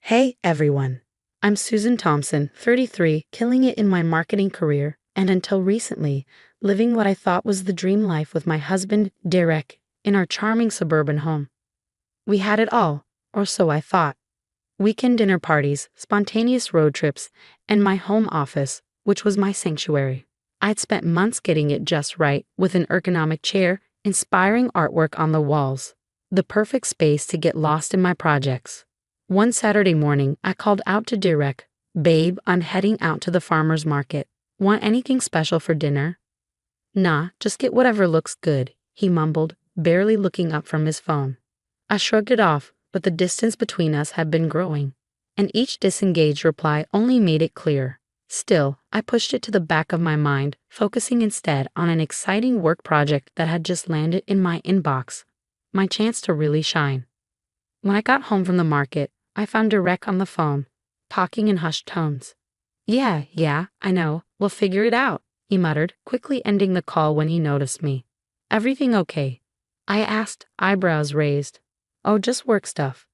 Hey everyone. I'm Susan Thompson, 33, killing it in my marketing career, and until recently, living what I thought was the dream life with my husband, Derek, in our charming suburban home. We had it all, or so I thought. Weekend dinner parties, spontaneous road trips, and my home office, which was my sanctuary. I'd spent months getting it just right, with an ergonomic chair, inspiring artwork on the walls. The perfect space to get lost in my projects. One Saturday morning, I called out to Derek, "Babe, I'm heading out to the farmer's market. Want anything special for dinner?" "Nah, just get whatever looks good," he mumbled, barely looking up from his phone. I shrugged it off, but the distance between us had been growing, and each disengaged reply only made it clear. Still, I pushed it to the back of my mind, focusing instead on an exciting work project that had just landed in my inbox. My chance to really shine. When I got home from the market, I found Derek on the phone, talking in hushed tones. Yeah, I know. We'll figure it out," he muttered, quickly ending the call when he noticed me. "Everything okay?" I asked, eyebrows raised. "Oh, just work stuff."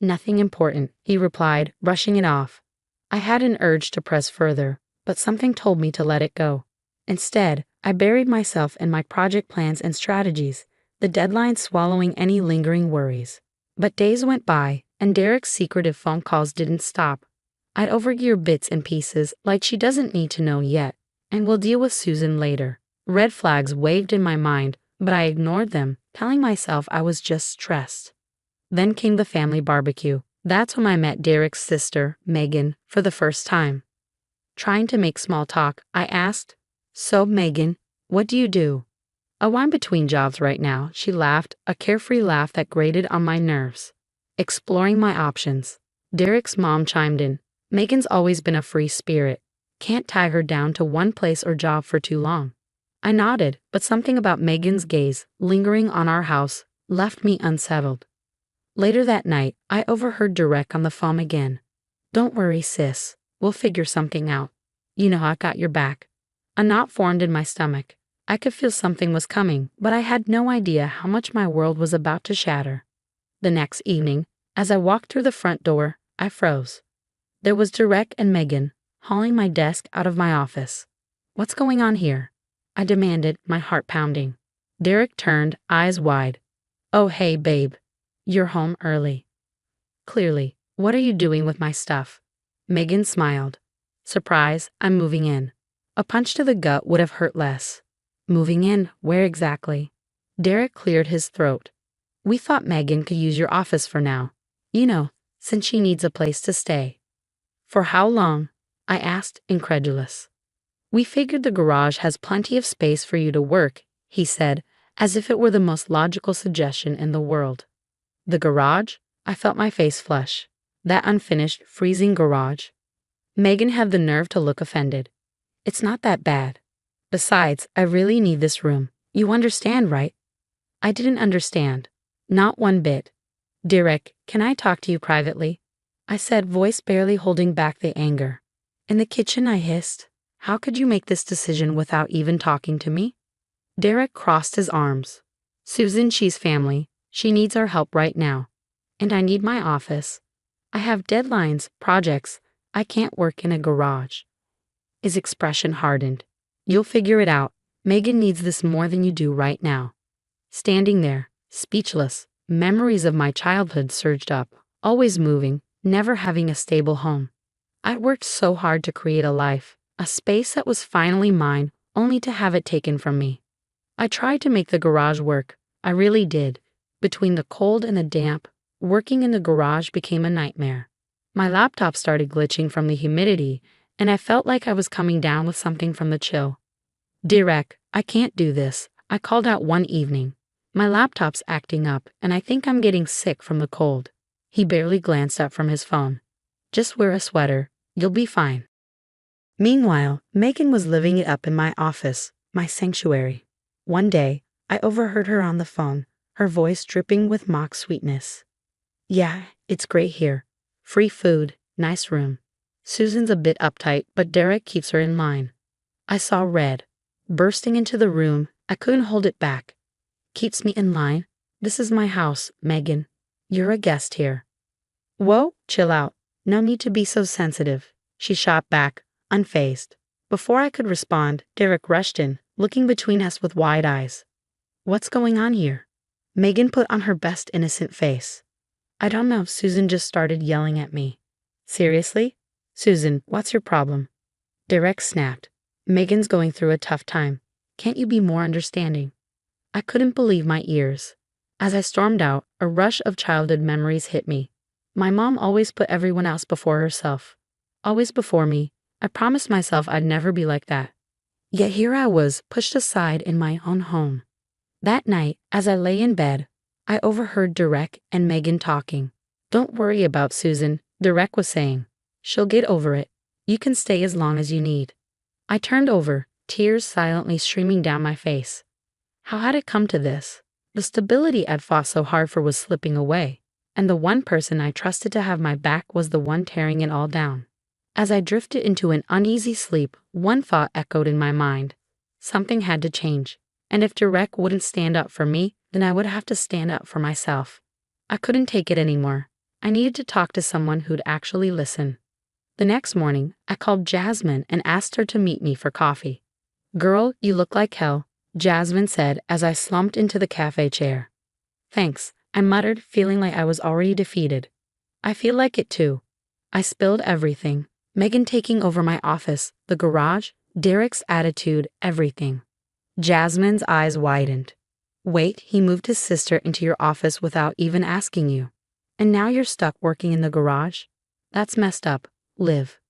"Nothing important," he replied, brushing it off. I had an urge to press further, but something told me to let it go. Instead, I buried myself in my project plans and strategies, the deadline swallowing any lingering worries. But days went by, and Derek's secretive phone calls didn't stop. I'd overhear bits and pieces like "she doesn't need to know yet," and "we'll deal with Susan later." Red flags waved in my mind, but I ignored them, telling myself I was just stressed. Then came the family barbecue. That's when I met Derek's sister, Megan, for the first time. Trying to make small talk, I asked, "So, Megan, what do you do?" "Oh, I'm between jobs right now," she laughed, a carefree laugh that grated on my nerves. "Exploring my options." Derek's mom chimed in. "Megan's always been a free spirit. Can't tie her down to one place or job for too long." I nodded, but something about Megan's gaze, lingering on our house, left me unsettled. Later that night, I overheard Derek on the phone again. "Don't worry, sis. We'll figure something out. You know I've got your back." A knot formed in my stomach. I could feel something was coming, but I had no idea how much my world was about to shatter. The next evening, as I walked through the front door, I froze. There was Derek and Megan, hauling my desk out of my office. "What's going on here?" I demanded, my heart pounding. Derek turned, eyes wide. "Oh, hey, babe. You're home early." "Clearly. What are you doing with my stuff?" Megan smiled. "Surprise, I'm moving in." A punch to the gut would have hurt less. "Moving in? Where exactly?" Derek cleared his throat. "We thought Megan could use your office for now. You know, since she needs a place to stay." "For how long?" I asked, incredulous. "We figured the garage has plenty of space for you to work," he said, as if it were the most logical suggestion in the world. The garage? I felt my face flush. That unfinished, freezing garage. Megan had the nerve to look offended. "It's not that bad. Besides, I really need this room. You understand, right?" I didn't understand. Not one bit. "Derek, can I talk to you privately?" I said, voice barely holding back the anger. "In the kitchen," I hissed. "How could you make this decision without even talking to me?" Derek crossed his arms. "Susan, she's family. She needs our help right now. And I need my office. I have deadlines, projects. I can't work in a garage." His expression hardened. "You'll figure it out. Megan needs this more than you do right now." Standing there, speechless, memories of my childhood surged up, always moving, never having a stable home. I'd worked so hard to create a life, a space that was finally mine, only to have it taken from me. I tried to make the garage work. I really did. Between the cold and the damp, working in the garage became a nightmare. My laptop started glitching from the humidity, and I felt like I was coming down with something from the chill. "Derek, I can't do this," I called out one evening. "My laptop's acting up, and I think I'm getting sick from the cold." He barely glanced up from his phone. "Just wear a sweater. You'll be fine." Meanwhile, Megan was living it up in my office, my sanctuary. One day, I overheard her on the phone, her voice dripping with mock sweetness. "Yeah, it's great here. Free food, nice room. Susan's a bit uptight, but Derek keeps her in line." I saw red. Bursting into the room, I couldn't hold it back. "Keeps me in line? This is my house, Megan. You're a guest here." "Whoa, chill out. No need to be so sensitive, she shot back, unfazed. Before I could respond, Derek rushed in, looking between us with wide eyes. What's going on here? Megan put on her best innocent face. I don't know, Susan just started yelling at me. Seriously? Susan, what's your problem? Derek snapped. Megan's going through a tough time. Can't you be more understanding? I couldn't believe my ears. As I stormed out, a rush of childhood memories hit me. My mom always put everyone else before herself. Always before me. I promised myself I'd never be like that. Yet here I was, pushed aside in my own home. That night, as I lay in bed, I overheard Derek and Megan talking. Don't worry about Susan, Derek was saying. She'll get over it. You can stay as long as you need. I turned over, tears silently streaming down my face. How had it come to this? The stability I'd fought so hard for was slipping away, and the one person I trusted to have my back was the one tearing it all down. As I drifted into an uneasy sleep, one thought echoed in my mind. Something had to change, and if Derek wouldn't stand up for me, then I would have to stand up for myself. I couldn't take it anymore. I needed to talk to someone who'd actually listen. The next morning, I called Jasmine and asked her to meet me for coffee. Girl, you look like hell, Jasmine said as I slumped into the cafe chair. Thanks, I muttered, feeling like I was already defeated. I feel like it too. I spilled everything. Megan taking over my office, the garage, Derek's attitude, everything. Jasmine's eyes widened. Wait, he moved his sister into your office without even asking you. And now you're stuck working in the garage? That's messed up, Liv.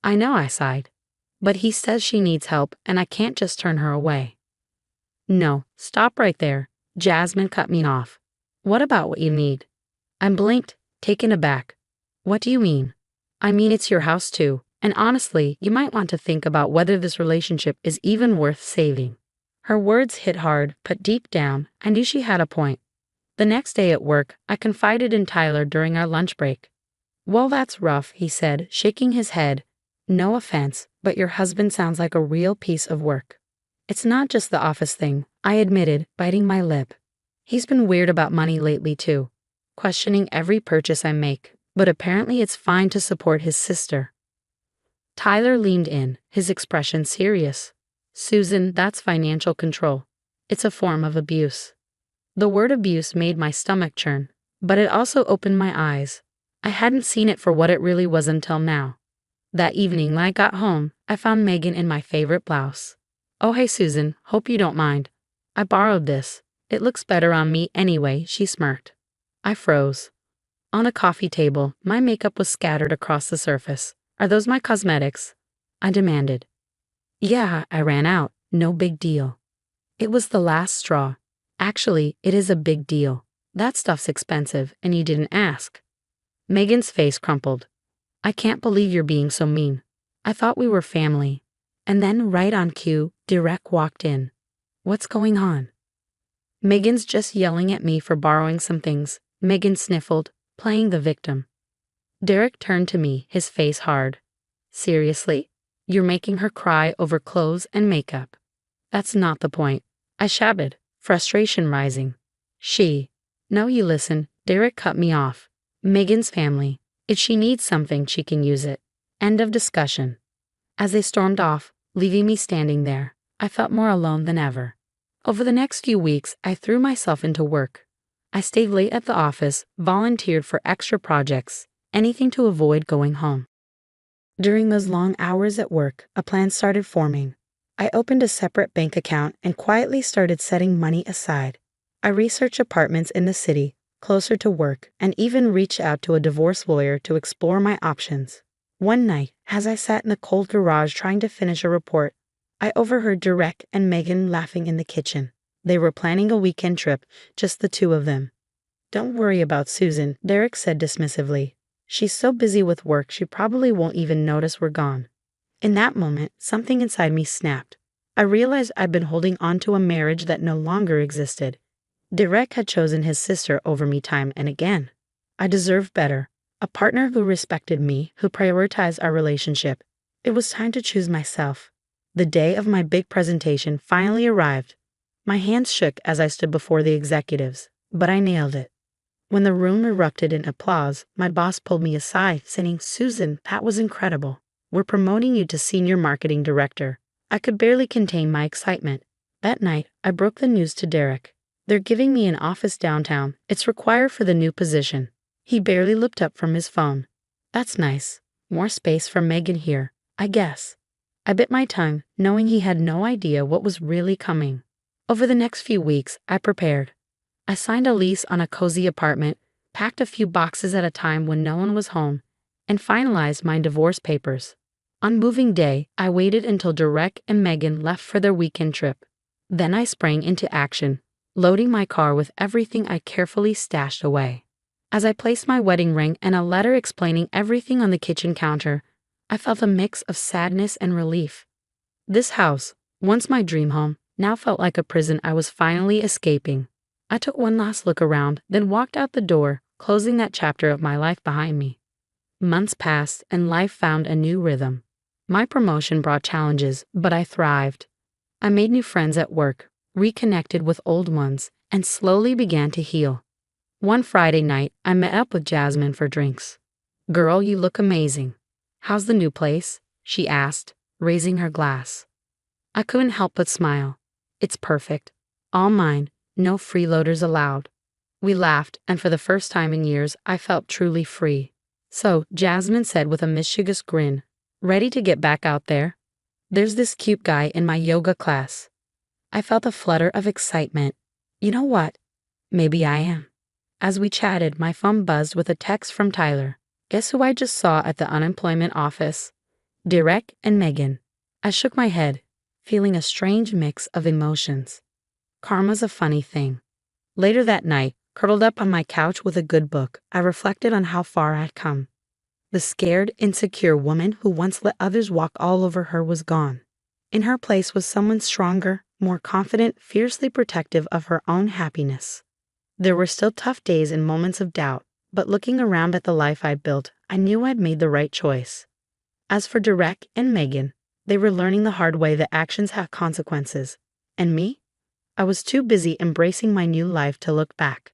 I know, I sighed. But he says she needs help and I can't just turn her away. No, stop right there. Jasmine cut me off. What about what you need? I blinked, taken aback. What do you mean? I mean, it's your house too, and honestly, you might want to think about whether this relationship is even worth saving. Her words hit hard, but deep down, I knew she had a point. The next day at work, I confided in Tyler during our lunch break. Well, that's rough, he said, shaking his head. No offense, but your husband sounds like a real piece of work. It's not just the office thing, I admitted, biting my lip. He's been weird about money lately too, questioning every purchase I make, but apparently it's fine to support his sister. Tyler leaned in, his expression serious. Susan, that's financial control. It's a form of abuse. The word abuse made my stomach churn, but it also opened my eyes. I hadn't seen it for what it really was until now. That evening when I got home, I found Megan in my favorite blouse. Oh hey Susan, hope you don't mind. I borrowed this. It looks better on me anyway, she smirked. I froze. On a coffee table, my makeup was scattered across the surface. Are those my cosmetics? I demanded. Yeah, I ran out. No big deal. It was the last straw. Actually, it is a big deal. That stuff's expensive, and you didn't ask. Megan's face crumpled. I can't believe you're being so mean. I thought we were family. And then, right on cue, Derek walked in. What's going on? Megan's just yelling at me for borrowing some things, Megan sniffled, playing the victim. Derek turned to me, his face hard. Seriously? You're making her cry over clothes and makeup. That's not the point. I shouted, frustration rising. No, you listen, Derek cut me off. Megan's family. If she needs something, she can use it. End of discussion. As they stormed off, leaving me standing there, I felt more alone than ever. Over the next few weeks, I threw myself into work. I stayed late at the office, volunteered for extra projects, anything to avoid going home. During those long hours at work, a plan started forming. I opened a separate bank account and quietly started setting money aside. I researched apartments in the city, closer to work, and even reached out to a divorce lawyer to explore my options. One night, as I sat in the cold garage trying to finish a report, I overheard Derek and Megan laughing in the kitchen. They were planning a weekend trip, just the two of them. Don't worry about Susan, Derek said dismissively. She's so busy with work she probably won't even notice we're gone. In that moment, something inside me snapped. I realized I'd been holding on to a marriage that no longer existed. Derek had chosen his sister over me time and again. I deserved better. A partner who respected me, who prioritized our relationship. It was time to choose myself. The day of my big presentation finally arrived. My hands shook as I stood before the executives, but I nailed it. When the room erupted in applause, my boss pulled me aside, saying, "Susan, that was incredible. We're promoting you to senior marketing director." I could barely contain my excitement. That night, I broke the news to Derek. "They're giving me an office downtown. It's required for the new position." He barely looked up from his phone. "That's nice. More space for Megan here, I guess." I bit my tongue, knowing he had no idea what was really coming. Over the next few weeks, I prepared. I signed a lease on a cozy apartment, packed a few boxes at a time when no one was home, and finalized my divorce papers. On moving day, I waited until Derek and Megan left for their weekend trip. Then I sprang into action, loading my car with everything I carefully stashed away. As I placed my wedding ring and a letter explaining everything on the kitchen counter, I felt a mix of sadness and relief. This house, once my dream home, now felt like a prison I was finally escaping. I took one last look around, then walked out the door, closing that chapter of my life behind me. Months passed, and life found a new rhythm. My promotion brought challenges, but I thrived. I made new friends at work, reconnected with old ones, and slowly began to heal. One Friday night, I met up with Jasmine for drinks. "Girl, you look amazing. How's the new place?" she asked, raising her glass. I couldn't help but smile. "It's perfect. All mine. No freeloaders allowed." We laughed, and for the first time in years, I felt truly free. "So," Jasmine said with a mischievous grin, "ready to get back out there? There's this cute guy in my yoga class." I felt a flutter of excitement. You know what? Maybe I am. As we chatted, my phone buzzed with a text from Tyler. "Guess who I just saw at the unemployment office? Derek and Megan." I shook my head, feeling a strange mix of emotions. Karma's a funny thing. Later that night, curled up on my couch with a good book, I reflected on how far I'd come. The scared, insecure woman who once let others walk all over her was gone. In her place was someone stronger, more confident, fiercely protective of her own happiness. There were still tough days and moments of doubt, but looking around at the life I'd built, I knew I'd made the right choice. As for Derek and Megan, they were learning the hard way that actions have consequences. And me? I was too busy embracing my new life to look back.